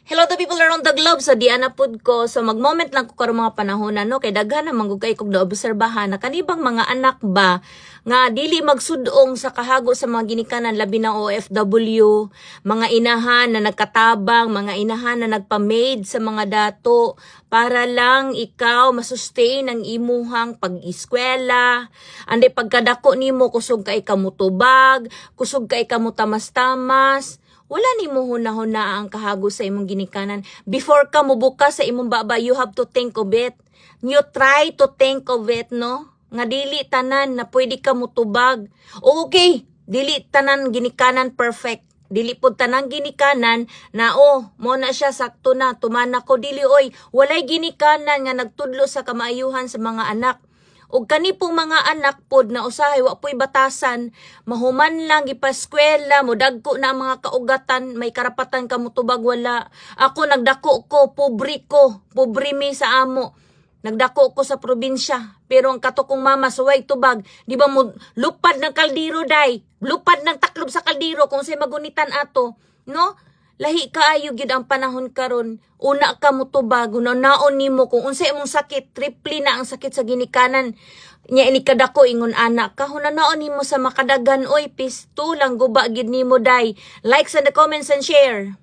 Hello to people around the globe. So, di anapod ko. So, mag-moment lang ko karong mga panahon no? Kay daghan na manggugay kog naobserbahan na kanibang mga anak ba nga dili magsudong sa kahago sa mga ginikanan labi na OFW, mga inahan na nagkatabang, mga inahan na nagpa-maid sa mga dato para lang ikaw masustain ang imuhang pag-eskwela. Ande pagkadako nimo kusog kay kamutubag, kusog kay kamutamas-tamas. Wala ni mo hunahuna ang kahago sa imong ginikanan. Before ka mubuka sa imong baba, you have to think of it. You try to think of it, no? Nga dili tanan na pwede ka mutubag. Okay, dili tanan ginikanan perfect. Dili pod tanan ginikanan na mo na siya sakto na tumana ko dili oy. Walay ginikanan nga nagtudlo sa kamaayuhan sa mga anak. Og kani pong mga anak pod na usahay wa po'y batasan, mahuman lang gipaskwela, modagko na ang mga kaugatan, may karapatan ka mutubag wala. Ako nagdako ko, pobre mi sa amo. Nagdako ko sa probinsya, pero ang katukong mama suway tubag, di ba mo lupad ng kaldero day, lupad ng taklob sa kaldero kung say magunitan ato, no? Lahi kaayo gyud ang panahon karon. Una ka mutubag, naon nimo kung unsay imong sakit, triple na ang sakit sa ginikanan. Nya ini kadako ingon anak ka, hunanaon nimo sa makadagan oy, pisto lang guba gid nimo day. Likes and the comments and share.